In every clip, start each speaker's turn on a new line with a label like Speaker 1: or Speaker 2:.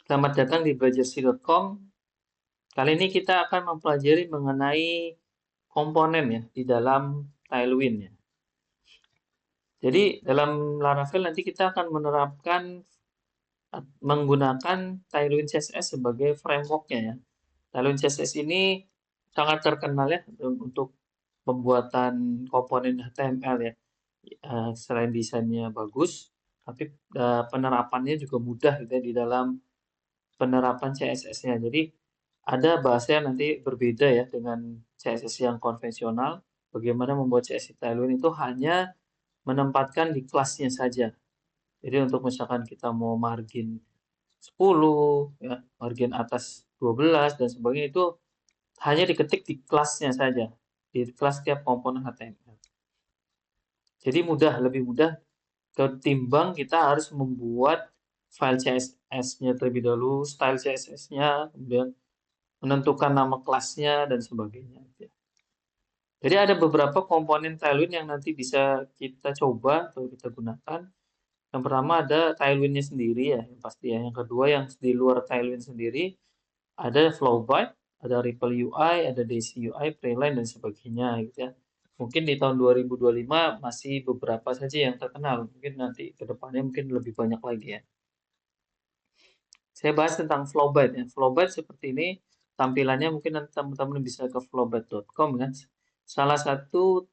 Speaker 1: Selamat datang di belajarsi.com. Kali ini kita akan mempelajari mengenai komponen ya di dalam Tailwind ya. Jadi dalam Laravel nanti kita akan menerapkan menggunakan Tailwind CSS sebagai frameworknya ya. Tailwind CSS ini sangat terkenal ya untuk pembuatan komponen HTML ya. Selain desainnya bagus, tapi penerapannya juga mudah gitu ya di dalam penerapan CSS-nya. Jadi ada bahasa yang nanti berbeda ya dengan CSS yang konvensional. Bagaimana membuat CSS Tailwind itu hanya menempatkan di kelasnya saja. Jadi untuk misalkan kita mau margin 10, ya, margin atas 12 dan sebagainya itu hanya diketik di kelasnya saja, di kelas tiap komponen HTML. Jadi mudah, lebih mudah ketimbang kita harus membuat file CSS-nya terlebih dahulu, style CSS-nya, kemudian menentukan nama kelasnya dan sebagainya. Jadi ada beberapa komponen Tailwind yang nanti bisa kita coba atau kita gunakan. Yang pertama ada Tailwind-nya sendiri ya, yang pasti ya. Yang kedua yang di luar Tailwind sendiri ada Flowbyte, ada Ripple UI, ada Daisy UI, Preline dan sebagainya gitu ya. Mungkin di tahun 2025 masih beberapa saja yang terkenal. Mungkin nanti ke depannya mungkin lebih banyak lagi ya. Saya bahas tentang Flowbyte ya. Flowbyte seperti ini tampilannya mungkin nanti teman-teman bisa ke flowbyte.com ya. Salah satu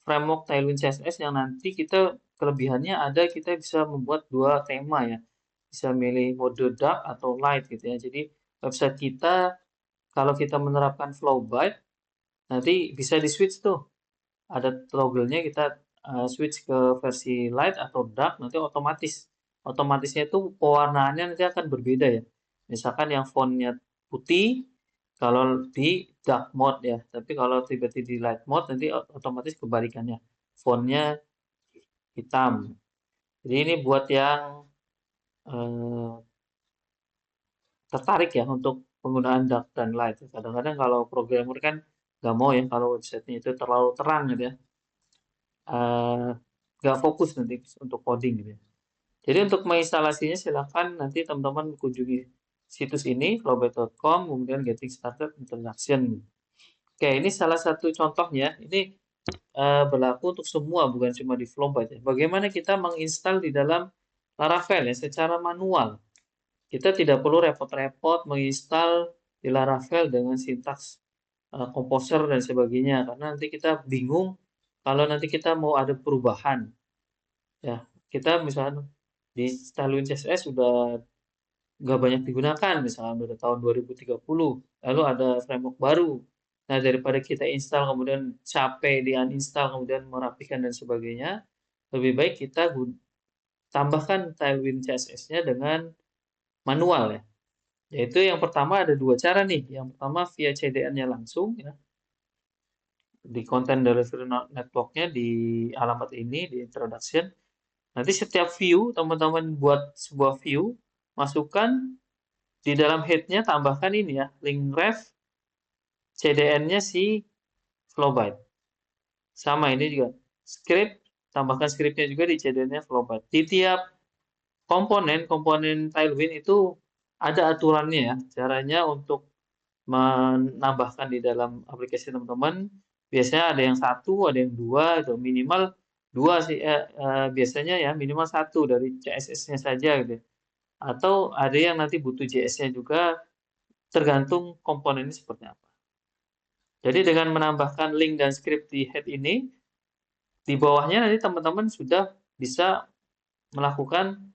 Speaker 1: framework Tailwind CSS yang nanti kita kelebihannya ada kita bisa membuat dua tema ya. Bisa milih mode dark atau light gitu ya. Jadi website kita kalau kita menerapkan Flowbyte nanti bisa di switch tuh. Ada toggle-nya kita switch ke versi light atau dark nanti otomatis. Otomatisnya itu pewarnaannya nanti akan berbeda ya. Misalkan yang fontnya putih kalau di dark mode ya. Tapi kalau tiba-tiba di light mode nanti otomatis kebalikannya. Fontnya hitam. Jadi ini buat yang eh, tertarik ya untuk penggunaan dark dan light. Kadang-kadang kalau programmer kan nggak mau ya kalau websitenya itu terlalu terang gitu ya. Eh, nggak fokus nanti untuk coding gitu ya. Jadi untuk menginstalasinya silakan nanti teman-teman kunjungi situs ini flowbyte.com kemudian getting started introduction. Oke, ini salah satu contohnya. Ini berlaku untuk semua bukan cuma di Flowbyte ya. Bagaimana kita menginstal di dalam Laravel ya secara manual. Kita tidak perlu repot-repot menginstal di Laravel dengan sintaks komposer dan sebagainya karena nanti kita bingung kalau nanti kita mau ada perubahan ya kita misalnya di Tailwind CSS sudah nggak banyak digunakan misalnya udah tahun 2030 lalu ada framework baru. Nah daripada kita install kemudian capek di uninstall kemudian merapikan dan sebagainya lebih baik kita tambahkan Tailwind CSS-nya dengan manual ya. Yaitu yang pertama ada dua cara nih. Yang pertama via CDN-nya langsung ya. Di Content Delivery Network-nya di alamat ini di introduction. Nanti setiap view teman-teman buat sebuah view, masukkan di dalam head-nya tambahkan ini ya, link ref CDN-nya si Flowbyte. Sama ini juga script, tambahkan scriptnya juga di CDN-nya Flowbyte. Di tiap komponen Tailwind itu ada aturannya ya, caranya untuk menambahkan di dalam aplikasi teman-teman. Biasanya ada yang satu, ada yang dua, itu minimal dua sih biasanya ya minimal satu dari CSS-nya saja gitu. Atau ada yang nanti butuh JS-nya juga tergantung komponennya seperti apa. Jadi dengan menambahkan link dan script di head ini, di bawahnya nanti teman-teman sudah bisa melakukan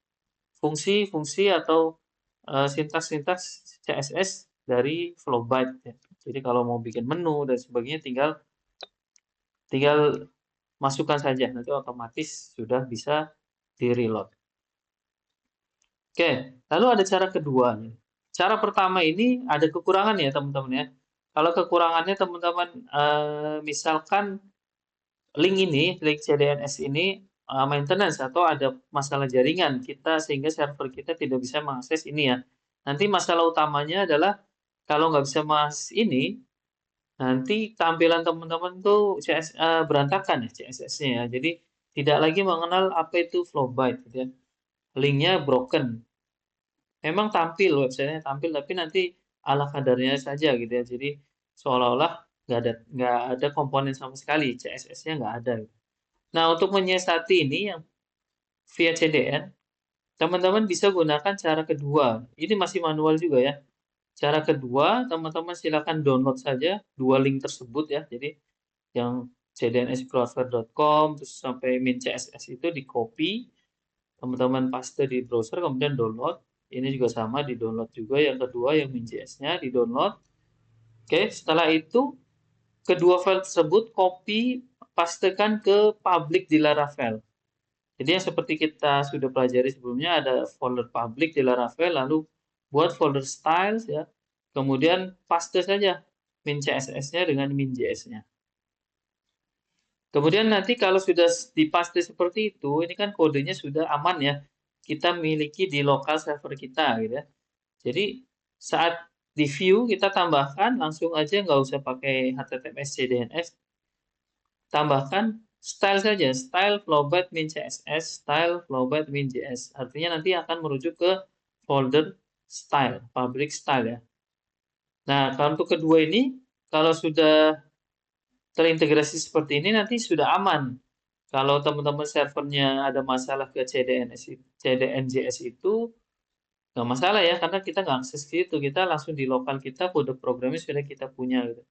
Speaker 1: fungsi-fungsi atau sintaks-sintaks CSS dari Flowbyte ya. Jadi kalau mau bikin menu dan sebagainya tinggal tinggal masukkan saja nanti otomatis sudah bisa di reload. Oke, lalu ada cara kedua. Cara pertama ini ada kekurangan ya teman-teman ya. Kalau kekurangannya teman-teman misalkan link CDNS ini maintenance atau ada masalah jaringan kita sehingga server kita tidak bisa mengakses ini ya. Nanti masalah utamanya adalah kalau nggak bisa mengakses ini, nanti tampilan teman-teman tuh berantakan ya CSS-nya ya. Jadi tidak lagi mengenal apa itu Flowbyte gitu ya. Linknya broken. memang tampil websitenya tampil, tapi nanti ala kadarnya saja gitu ya. Jadi seolah-olah nggak ada komponen sama sekali, CSS-nya nggak ada. Gitu. Nah, untuk menyiasati ini yang via CDN, teman-teman bisa gunakan cara kedua. Ini masih manual juga ya. Cara kedua, teman-teman silakan download saja dua link tersebut ya. Jadi yang cdnsexplorer.com terus sampai min CSS itu di copy, teman-teman paste di browser kemudian download. Ini juga sama di download juga. Yang kedua yang min CSS-nya di download. Oke, setelah itu kedua file tersebut copy pastekan ke public di Laravel. Jadi yang seperti kita sudah pelajari sebelumnya ada folder public di Laravel, lalu buat folder styles ya. Kemudian paste saja min CSS-nya dengan min JS-nya. Kemudian nanti kalau sudah dipaste seperti itu, ini kan kodenya sudah aman ya. Kita miliki di lokal server kita gitu ya. Jadi saat di view kita tambahkan langsung aja nggak usah pakai HTTPS CDNS, tambahkan style saja, style flowbyte min CSS, style flowbyte min JS. Artinya nanti akan merujuk ke folder style, public style ya. Nah, kalau untuk kedua ini, kalau sudah terintegrasi seperti ini nanti sudah aman. Kalau teman-teman servernya ada masalah ke CDNS, CDNJS itu nggak masalah ya, karena kita nggak akses ke itu, kita langsung di lokal kita kode programnya sudah kita punya gitu.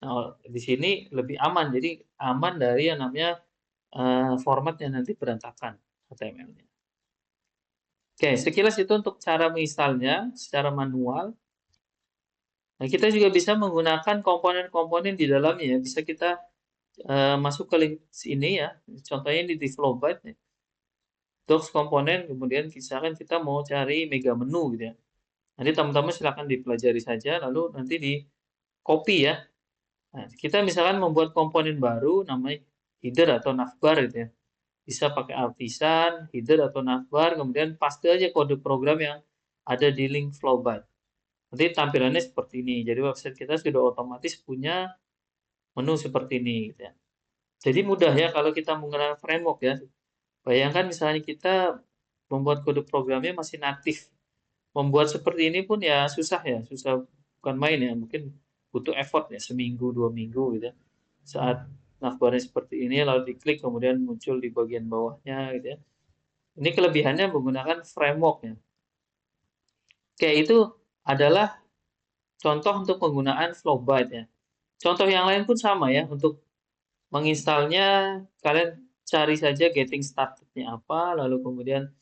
Speaker 1: Nah, di sini lebih aman, jadi aman dari yang namanya format yang nanti berantakan HTML-nya. Oke, sekilas itu untuk cara menginstalnya secara manual. Nah, kita juga bisa menggunakan komponen-komponen di dalamnya ya. Bisa kita masuk ke link ini ya. Contohnya di Developbyte nih. Docs komponen, kemudian misalkan kita mau cari mega menu gitu ya. Nanti teman-teman silakan dipelajari saja, lalu nanti di copy ya. Nah, kita misalkan membuat komponen baru namanya header atau navbar gitu ya. Bisa pakai artisan, header atau navbar, kemudian paste aja kode program yang ada di link Flowbyte. Nanti tampilannya seperti ini. Jadi website kita sudah otomatis punya menu seperti ini gitu ya. Jadi mudah ya kalau kita menggunakan framework ya. Bayangkan misalnya kita membuat kode programnya masih natif. Membuat seperti ini pun ya susah ya, susah bukan main ya. Mungkin butuh effort ya, seminggu, 2 minggu gitu ya. Saat navbarnya seperti ini lalu diklik kemudian muncul di bagian bawahnya gitu ya. Ini kelebihannya menggunakan framework ya. Oke, itu adalah contoh untuk penggunaan Flowbyte ya. Contoh yang lain pun sama ya. Untuk menginstalnya kalian cari saja getting started-nya apa, lalu kemudian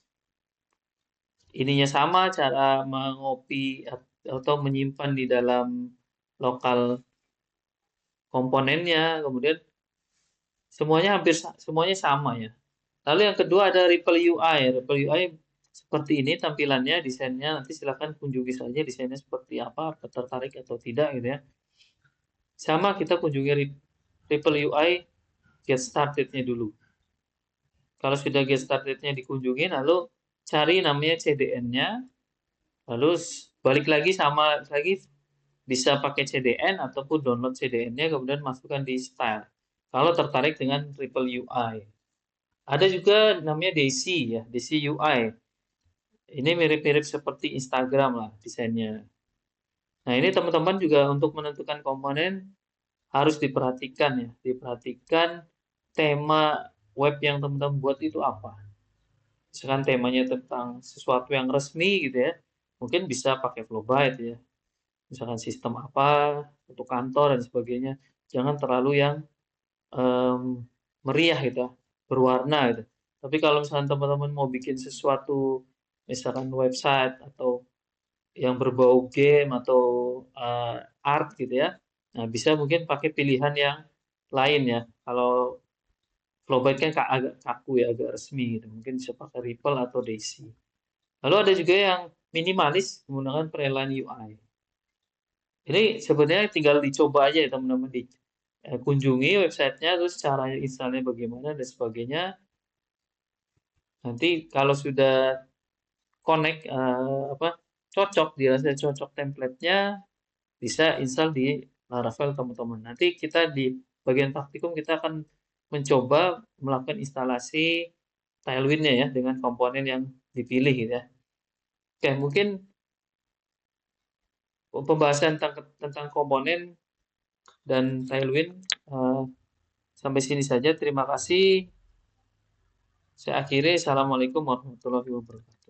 Speaker 1: ininya sama cara mengopi atau menyimpan di dalam lokal komponennya, kemudian semuanya sama ya. Lalu yang kedua ada Ripple UI. Ripple UI seperti ini tampilannya, desainnya. Nanti silakan kunjungi saja desainnya seperti apa, tertarik atau tidak gitu ya. Sama kita kunjungi Ripple UI get started-nya dulu. Kalau sudah get started-nya dikunjungi, lalu cari namanya CDN-nya, lalu balik lagi sama lagi bisa pakai CDN ataupun download CDN-nya kemudian masukkan di style. Kalau tertarik dengan Ripple UI. Ada juga namanya Daisy ya, Daisy UI. Ini mirip-mirip seperti Instagram lah desainnya. Nah, ini teman-teman juga untuk menentukan komponen harus diperhatikan ya, diperhatikan tema web yang teman-teman buat itu apa. Misalkan temanya tentang sesuatu yang resmi gitu ya, mungkin bisa pakai Flowbyte ya. Misalkan sistem apa untuk kantor dan sebagainya. Jangan terlalu yang meriah gitu, berwarna gitu. Tapi kalau misalkan teman-teman mau bikin sesuatu, misalkan website atau yang berbau game atau art gitu ya, nah bisa mungkin pakai pilihan yang lain ya. Kalau Flowbyte kan agak kaku ya, agak resmi gitu. Mungkin bisa pakai Ripple atau Daisy. Lalu ada juga yang minimalis menggunakan Preyline UI. Ini sebenarnya tinggal dicoba aja ya teman-teman di kunjungi websitenya terus cara installnya bagaimana dan sebagainya. Nanti kalau sudah connect apa cocok dirasa cocok template-nya bisa install di Laravel teman-teman. Nanti kita di bagian praktikum kita akan mencoba melakukan instalasi Tailwind-nya ya dengan komponen yang dipilih gitu ya. Oke, mungkin pembahasan tentang komponen dan Tailwind sampai sini saja. Terima kasih. Saya akhiri. Assalamualaikum warahmatullahi wabarakatuh.